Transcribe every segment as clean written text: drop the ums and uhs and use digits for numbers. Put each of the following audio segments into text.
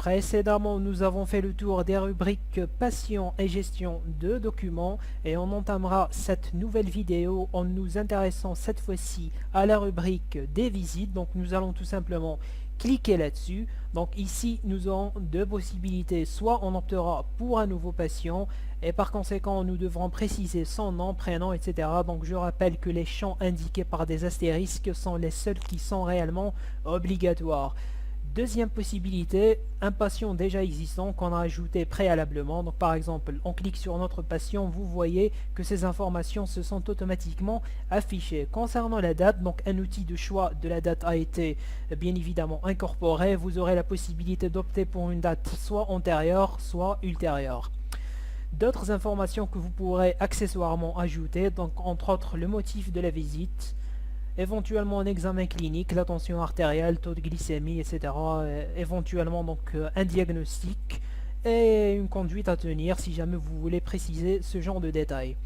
Précédemment, nous avons fait le tour des rubriques Passion et gestion de documents et on entamera cette nouvelle vidéo en nous intéressant cette fois-ci à la rubrique des visites. Donc nous allons tout simplement cliquer là-dessus. Donc ici, nous aurons deux possibilités. Soit on optera pour un nouveau patient et par conséquent, nous devrons préciser son nom, prénom, etc. Donc je rappelle que les champs indiqués par des astérisques sont les seuls qui sont réellement obligatoires. Deuxième possibilité, un patient déjà existant qu'on a ajouté préalablement. Donc par exemple, on clique sur notre patient, vous voyez que ces informations se sont automatiquement affichées. Concernant la date, donc un outil de choix de la date a été bien évidemment incorporé. Vous aurez la possibilité d'opter pour une date soit antérieure, soit ultérieure. D'autres informations que vous pourrez accessoirement ajouter, donc entre autres le motif de la visite, éventuellement un examen clinique, la tension artérielle, taux de glycémie, etc. Éventuellement donc un diagnostic et une conduite à tenir si jamais vous voulez préciser ce genre de détails.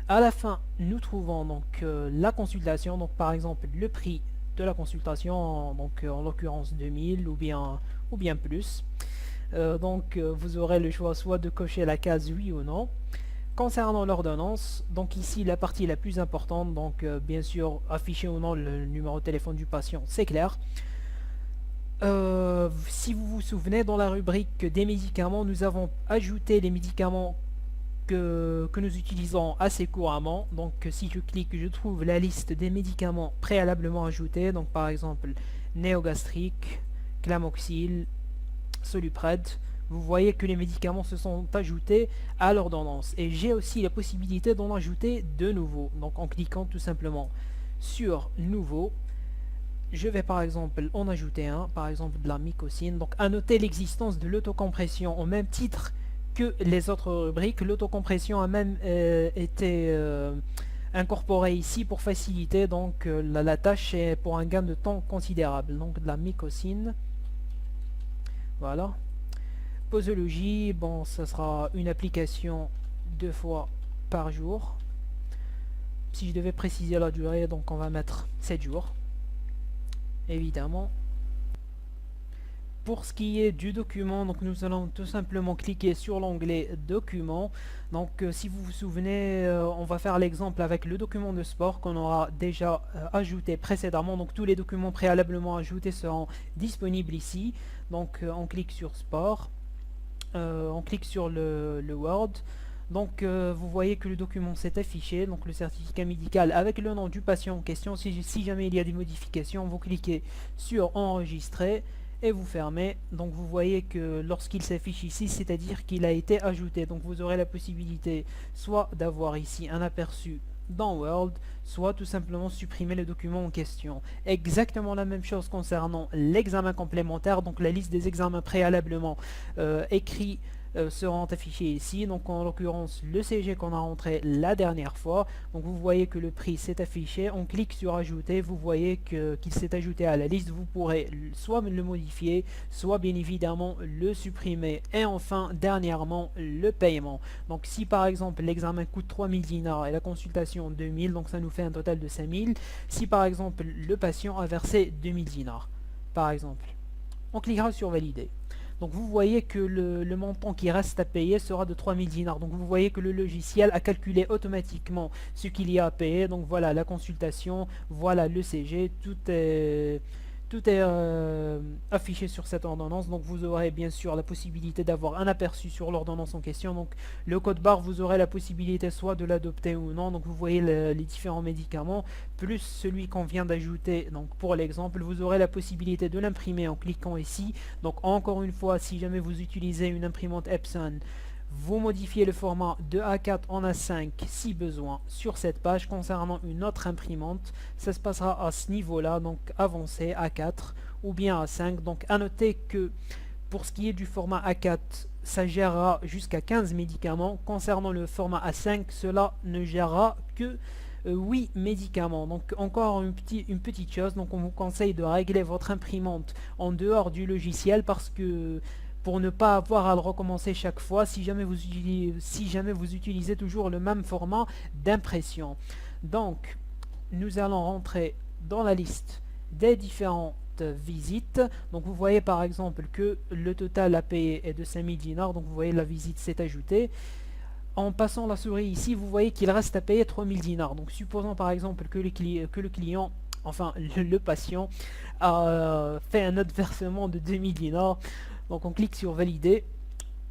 À la fin, nous trouvons donc la consultation, donc par exemple le prix de la consultation, donc en l'occurrence 2000 ou bien plus. Vous aurez le choix soit de cocher la case oui ou non. Concernant l'ordonnance, donc ici la partie la plus importante, donc bien sûr afficher ou non le numéro de téléphone du patient, c'est clair. Si vous vous souvenez, dans la rubrique des médicaments, nous avons ajouté les médicaments que nous utilisons assez couramment. Donc si je clique, je trouve la liste des médicaments préalablement ajoutés, donc par exemple néogastrique, Clamoxyl, Solupred. Vous voyez que les médicaments se sont ajoutés à l'ordonnance. Et j'ai aussi la possibilité d'en ajouter de nouveaux. Donc en cliquant tout simplement sur Nouveau, je vais par exemple en ajouter un, par exemple de la mycosine. Donc à noter l'existence de l'autocompression au même titre que les autres rubriques. L'autocompression a même été incorporée ici pour faciliter donc la tâche et pour un gain de temps considérable. Donc de la mycosine. Voilà. Posologie, bon, ça sera une application 2 fois par jour. Si je devais préciser la durée, donc on va mettre 7 jours. Évidemment. Pour ce qui est du document, donc nous allons tout simplement cliquer sur l'onglet document. Donc si vous vous souvenez, on va faire l'exemple avec le document de sport qu'on aura déjà ajouté précédemment. Donc tous les documents préalablement ajoutés seront disponibles ici. Donc on clique sur sport. On clique sur le Word. Donc vous voyez que le document s'est affiché, donc le certificat médical avec le nom du patient en question. Si jamais il y a des modifications, vous cliquez sur enregistrer et vous fermez. Donc vous voyez que lorsqu'il s'affiche ici, c'est-à-dire qu'il a été ajouté. Donc vous aurez la possibilité soit d'avoir ici un aperçu dans Word, soit tout simplement supprimer le document en question. Exactement la même chose concernant l'examen complémentaire, donc la liste des examens préalablement écrits seront affichés ici. Donc en l'occurrence le CG qu'on a rentré la dernière fois. Donc vous voyez que le prix s'est affiché. On clique sur ajouter, vous voyez qu'il s'est ajouté à la liste. Vous pourrez soit le modifier, soit bien évidemment le supprimer. Et enfin dernièrement le paiement. Donc si par exemple l'examen coûte 3000 dinars et la consultation 2000, donc ça nous fait un total de 5000. Si par exemple le patient a versé 2000 dinars par exemple, on cliquera sur valider. Donc vous voyez que le montant qui reste à payer sera de 3000 dinars. Donc vous voyez que le logiciel a calculé automatiquement ce qu'il y a à payer. Donc voilà la consultation, voilà le CG, tout est affiché sur cette ordonnance. Donc vous aurez bien sûr la possibilité d'avoir un aperçu sur l'ordonnance en question. Donc le code barre, vous aurez la possibilité soit de l'adopter ou non. Donc vous voyez les différents médicaments, plus celui qu'on vient d'ajouter. Donc pour l'exemple, vous aurez la possibilité de l'imprimer en cliquant ici. Donc encore une fois, si jamais vous utilisez une imprimante Epson, vous modifiez le format de A4 en A5 si besoin sur cette page. Concernant une autre imprimante, ça se passera à ce niveau là, donc avancé A4 ou bien A5. Donc à noter que pour ce qui est du format A4, ça gérera jusqu'à 15 médicaments. Concernant le format A5, cela ne gérera que 8 médicaments. Donc encore une petite chose, donc on vous conseille de régler votre imprimante en dehors du logiciel parce que pour ne pas avoir à le recommencer chaque fois si jamais vous utilisez toujours le même format d'impression. Donc nous allons rentrer dans la liste des différentes cette visite. Donc vous voyez par exemple que le total à payer est de 5000 dinars, donc vous voyez la visite s'est ajoutée. En passant la souris ici, vous voyez qu'il reste à payer 3000 dinars. Donc supposons par exemple que le client, enfin le patient, a fait un autre versement de 2000 dinars. Donc on clique sur valider.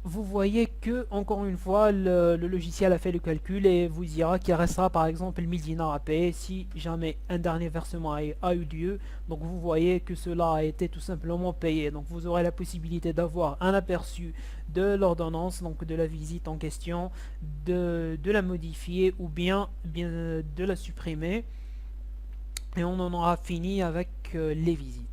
Vous voyez que, encore une fois, le logiciel a fait le calcul et vous dira qu'il restera par exemple 1000 dinars à payer si jamais un dernier versement a eu lieu. Donc vous voyez que cela a été tout simplement payé. Donc vous aurez la possibilité d'avoir un aperçu de l'ordonnance, donc de la visite en question, de la modifier ou bien de la supprimer. Et on en aura fini avec les visites.